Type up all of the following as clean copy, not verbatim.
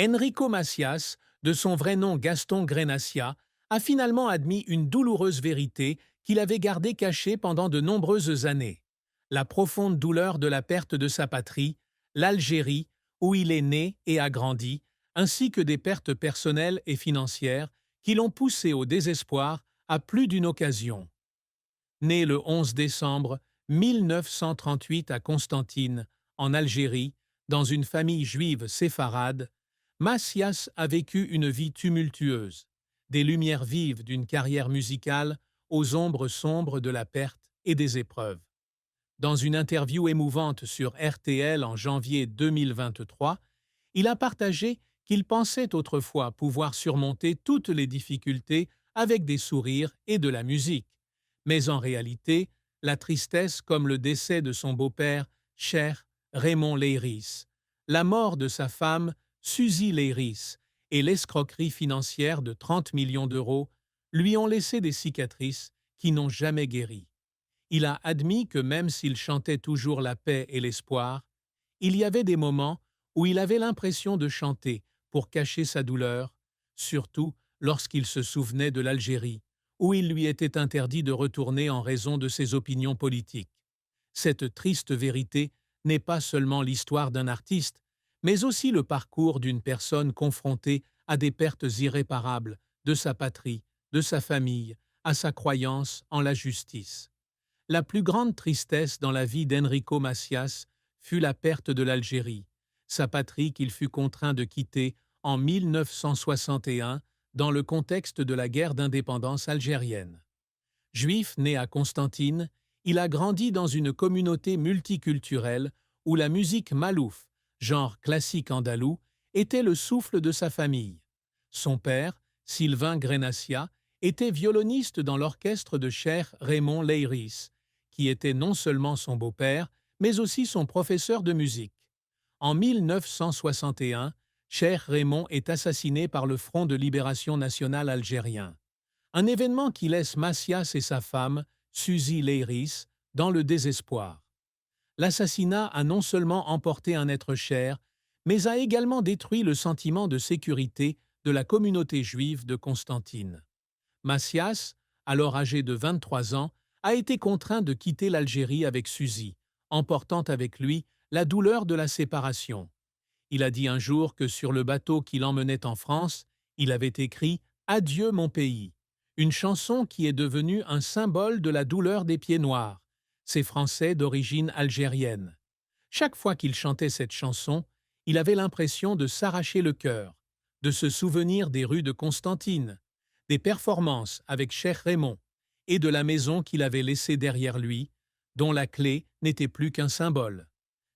Enrico Macias, de son vrai nom Gaston Grenacia, a finalement admis une douloureuse vérité qu'il avait gardée cachée pendant de nombreuses années. La profonde douleur de la perte de sa patrie, l'Algérie, où il est né et a grandi, ainsi que des pertes personnelles et financières qui l'ont poussé au désespoir à plus d'une occasion. Né le 11 décembre 1938 à Constantine, en Algérie, dans une famille juive séfarade, Macias a vécu une vie tumultueuse, des lumières vives d'une carrière musicale aux ombres sombres de la perte et des épreuves. Dans une interview émouvante sur RTL en janvier 2023, il a partagé qu'il pensait autrefois pouvoir surmonter toutes les difficultés avec des sourires et de la musique. Mais en réalité, la tristesse comme le décès de son beau-père, cher Raymond Leiris, la mort de sa femme, Suzy Leiris, et l'escroquerie financière de 30 millions d'euros lui ont laissé des cicatrices qui n'ont jamais guéri. Il a admis que même s'il chantait toujours la paix et l'espoir, il y avait des moments où il avait l'impression de chanter pour cacher sa douleur, surtout lorsqu'il se souvenait de l'Algérie, où il lui était interdit de retourner en raison de ses opinions politiques. Cette triste vérité n'est pas seulement l'histoire d'un artiste, mais aussi le parcours d'une personne confrontée à des pertes irréparables de sa patrie, de sa famille, à sa croyance en la justice. La plus grande tristesse dans la vie d'Enrico Macias fut la perte de l'Algérie, sa patrie qu'il fut contraint de quitter en 1961 dans le contexte de la guerre d'indépendance algérienne. Juif né à Constantine, il a grandi dans une communauté multiculturelle où la musique malouf, genre classique andalou, était le souffle de sa famille. Son père, Sylvain Grenacia, était violoniste dans l'orchestre de cher Raymond Leiris, qui était non seulement son beau-père, mais aussi son professeur de musique. En 1961, cher Raymond est assassiné par le Front de libération nationale algérien. Un événement qui laisse Macias et sa femme, Suzy Leiris, dans le désespoir. L'assassinat a non seulement emporté un être cher, mais a également détruit le sentiment de sécurité de la communauté juive de Constantine. Macias, alors âgé de 23 ans, a été contraint de quitter l'Algérie avec Suzy, emportant avec lui la douleur de la séparation. Il a dit un jour que sur le bateau qui l'emmenait en France, il avait écrit « Adieu mon pays », une chanson qui est devenue un symbole de la douleur des pieds noirs, ces Français d'origine algérienne. Chaque fois qu'il chantait cette chanson, il avait l'impression de s'arracher le cœur, de se souvenir des rues de Constantine, des performances avec Cheikh Raymond et de la maison qu'il avait laissée derrière lui, dont la clé n'était plus qu'un symbole.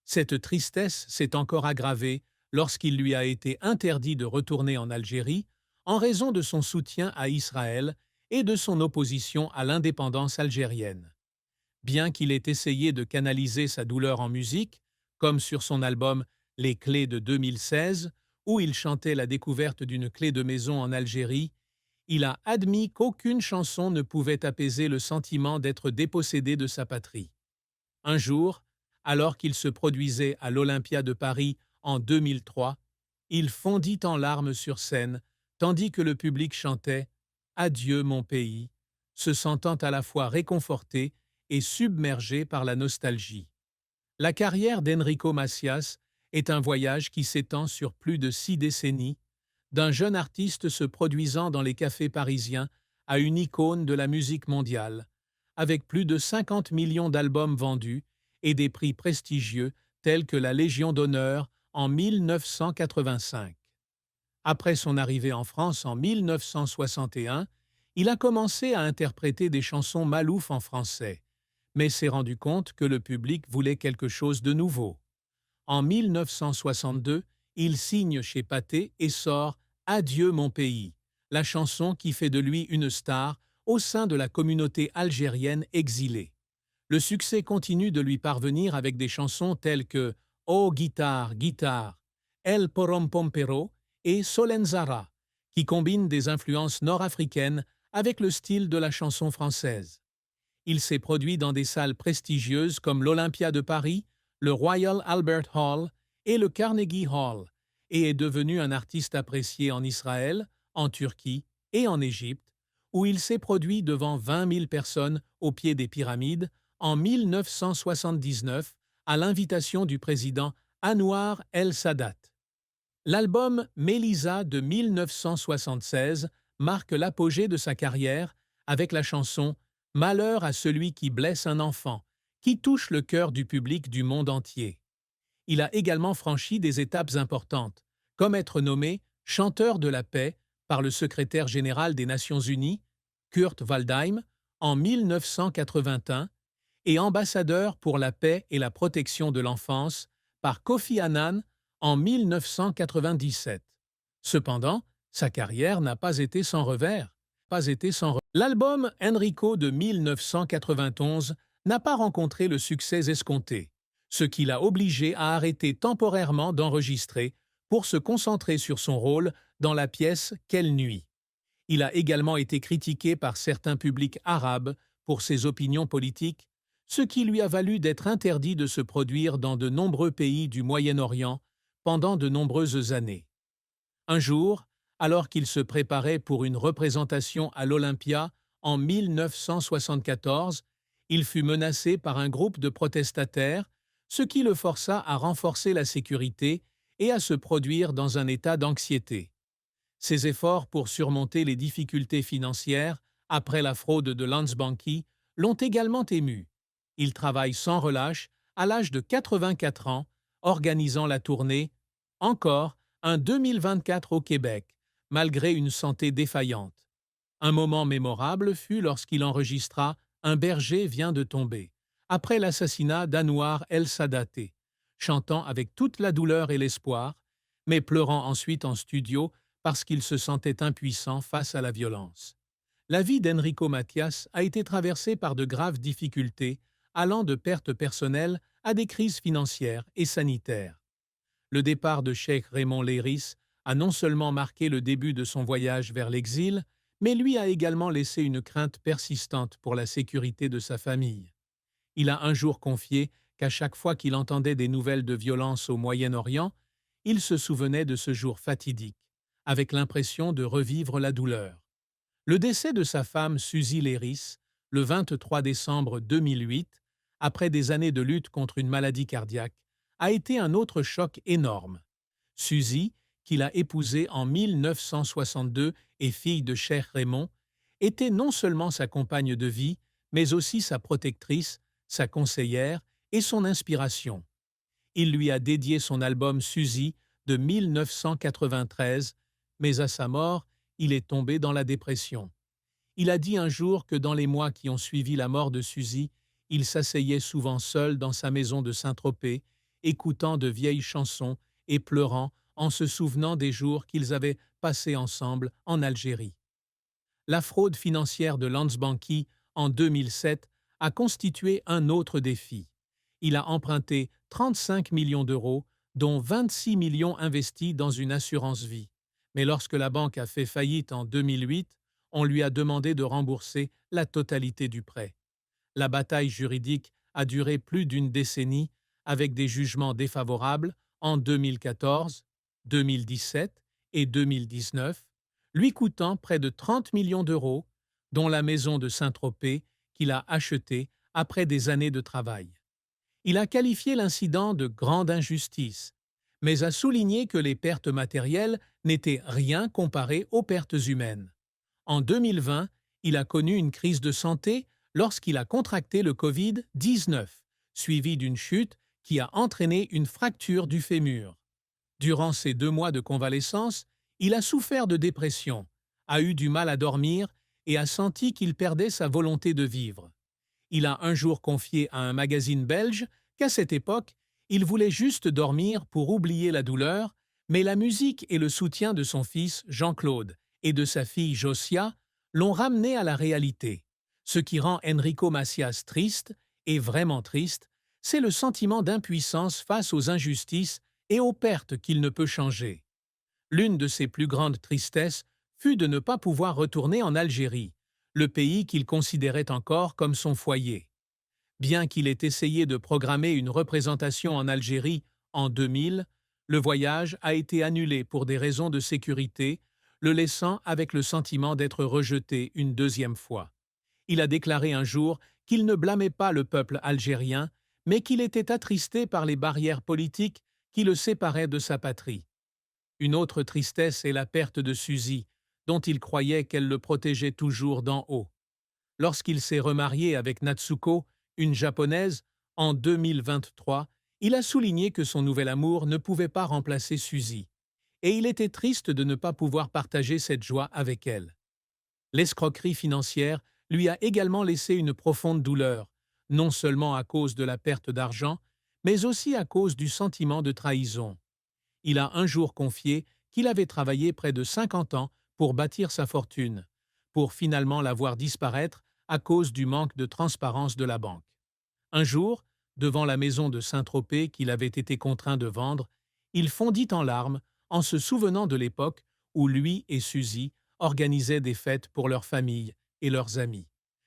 Cette tristesse s'est encore aggravée lorsqu'il lui a été interdit de retourner en Algérie en raison de son soutien à Israël et de son opposition à l'indépendance algérienne. Bien qu'il ait essayé de canaliser sa douleur en musique, comme sur son album Les Clés de 2016, où il chantait la découverte d'une clé de maison en Algérie, il a admis qu'aucune chanson ne pouvait apaiser le sentiment d'être dépossédé de sa patrie. Un jour, alors qu'il se produisait à l'Olympia de Paris en 2003, il fondit en larmes sur scène, tandis que le public chantait « Adieu mon pays », se sentant à la fois réconforté et submergé par la nostalgie. La carrière d'Enrico Macias est un voyage qui s'étend sur plus de 6 décennies, d'un jeune artiste se produisant dans les cafés parisiens à une icône de la musique mondiale, avec plus de 50 millions d'albums vendus et des prix prestigieux tels que la Légion d'honneur en 1985. Après son arrivée en France en 1961, il a commencé à interpréter des chansons malouf en français, mais s'est rendu compte que le public voulait quelque chose de nouveau. En 1962, il signe chez Pathé et sort Adieu mon pays, la chanson qui fait de lui une star au sein de la communauté algérienne exilée. Le succès continue de lui parvenir avec des chansons telles que Oh guitare, guitare, El Porompompero et Solenzara, qui combinent des influences nord-africaines avec le style de la chanson française. Il s'est produit dans des salles prestigieuses comme l'Olympia de Paris, le Royal Albert Hall et le Carnegie Hall, et est devenu un artiste apprécié en Israël, en Turquie et en Égypte, où il s'est produit devant 20 000 personnes au pied des pyramides en 1979 à l'invitation du président Anwar el-Sadat. L'album Mélisa de 1976 marque l'apogée de sa carrière avec la chanson Malheur à celui qui blesse un enfant, qui touche le cœur du public du monde entier. Il a également franchi des étapes importantes, comme être nommé chanteur de la paix par le secrétaire général des Nations Unies, Kurt Waldheim, en 1981 et ambassadeur pour la paix et la protection de l'enfance par Kofi Annan en 1997. Cependant, sa carrière n'a pas été sans revers. L'album Enrico de 1991 n'a pas rencontré le succès escompté, ce qui l'a obligé à arrêter temporairement d'enregistrer pour se concentrer sur son rôle dans la pièce Quelle nuit. Il a également été critiqué par certains publics arabes pour ses opinions politiques, ce qui lui a valu d'être interdit de se produire dans de nombreux pays du Moyen-Orient pendant de nombreuses années. Un jour, alors qu'il se préparait pour une représentation à l'Olympia en 1974, il fut menacé par un groupe de protestataires, ce qui le força à renforcer la sécurité et à se produire dans un état d'anxiété. Ses efforts pour surmonter les difficultés financières après la fraude de Landsbanki l'ont également ému. Il travaille sans relâche à l'âge de 84 ans, organisant la tournée « Encore un 2024 au Québec », malgré une santé défaillante. Un moment mémorable fut lorsqu'il enregistra « Un berger vient de tomber », après l'assassinat d'Anwar el-Sadaté, chantant avec toute la douleur et l'espoir, mais pleurant ensuite en studio parce qu'il se sentait impuissant face à la violence. La vie d'Enrico Macias a été traversée par de graves difficultés, allant de pertes personnelles à des crises financières et sanitaires. Le départ de Cheikh Raymond Leiris a non seulement marqué le début de son voyage vers l'exil, mais lui a également laissé une crainte persistante pour la sécurité de sa famille. Il a un jour confié qu'à chaque fois qu'il entendait des nouvelles de violence au Moyen-Orient, il se souvenait de ce jour fatidique, avec l'impression de revivre la douleur. Le décès de sa femme Suzy Leiris, le 23 décembre 2008, après des années de lutte contre une maladie cardiaque, a été un autre choc énorme. Suzy, qu'il a épousée en 1962 et fille de Cheikh Raymond, était non seulement sa compagne de vie, mais aussi sa protectrice, sa conseillère et son inspiration. Il lui a dédié son album Suzy de 1993, mais à sa mort, il est tombé dans la dépression. Il a dit un jour que dans les mois qui ont suivi la mort de Suzy, il s'asseyait souvent seul dans sa maison de Saint-Tropez, écoutant de vieilles chansons et pleurant en se souvenant des jours qu'ils avaient passés ensemble en Algérie. La fraude financière de Landsbanki en 2007 a constitué un autre défi. Il a emprunté 35 millions d'euros, dont 26 millions investis dans une assurance vie. Mais lorsque la banque a fait faillite en 2008, on lui a demandé de rembourser la totalité du prêt. La bataille juridique a duré plus d'une décennie, avec des jugements défavorables en 2014, 2017 et 2019, lui coûtant près de 30 millions d'euros, dont la maison de Saint-Tropez qu'il a achetée après des années de travail. Il a qualifié l'incident de grande injustice, mais a souligné que les pertes matérielles n'étaient rien comparées aux pertes humaines. En 2020, il a connu une crise de santé lorsqu'il a contracté le Covid-19, suivi d'une chute qui a entraîné une fracture du fémur. Durant ces 2 mois de convalescence, il a souffert de dépression, a eu du mal à dormir et a senti qu'il perdait sa volonté de vivre. Il a un jour confié à un magazine belge qu'à cette époque, il voulait juste dormir pour oublier la douleur, mais la musique et le soutien de son fils Jean-Claude et de sa fille Josia l'ont ramené à la réalité. Ce qui rend Enrico Macias triste, et vraiment triste, c'est le sentiment d'impuissance face aux injustices et aux pertes qu'il ne peut changer. L'une de ses plus grandes tristesses fut de ne pas pouvoir retourner en Algérie, le pays qu'il considérait encore comme son foyer. Bien qu'il ait essayé de programmer une représentation en Algérie en 2000, Le voyage a été annulé pour des raisons de sécurité, le laissant avec le sentiment d'être rejeté une deuxième fois. Il a déclaré un jour qu'il ne blâmait pas le peuple algérien, mais qu'il était attristé par les barrières politiques qui le séparaient de sa patrie. Une autre tristesse est la perte de Suzy, dont il croyait qu'elle le protégeait toujours d'en haut. Lorsqu'il s'est remarié avec Natsuko, une japonaise, en 2023, il a souligné que son nouvel amour ne pouvait pas remplacer Suzy, et il était triste de ne pas pouvoir partager cette joie avec elle. L'escroquerie financière lui a également laissé une profonde douleur, non seulement à cause de la perte d'argent, mais aussi à cause du sentiment de trahison. Il a un jour confié qu'il avait travaillé près de 50 ans pour bâtir sa fortune, pour finalement la voir disparaître à cause du manque de transparence de la banque. Un jour, devant la maison de Saint-Tropez qu'il avait été contraint de vendre, il fondit en larmes en se souvenant de l'époque où lui et Suzy organisaient des fêtes pour leur famille et leurs amis.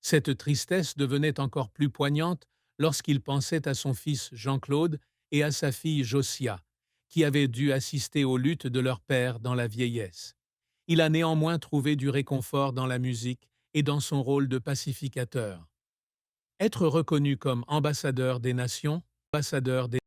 Cette tristesse devenait encore plus poignante lorsqu'il pensait à son fils Jean-Claude et à sa fille Josia, qui avaient dû assister aux luttes de leur père dans la vieillesse. Il a néanmoins trouvé du réconfort dans la musique et dans son rôle de pacificateur. Être reconnu comme ambassadeur des nations, ambassadeur des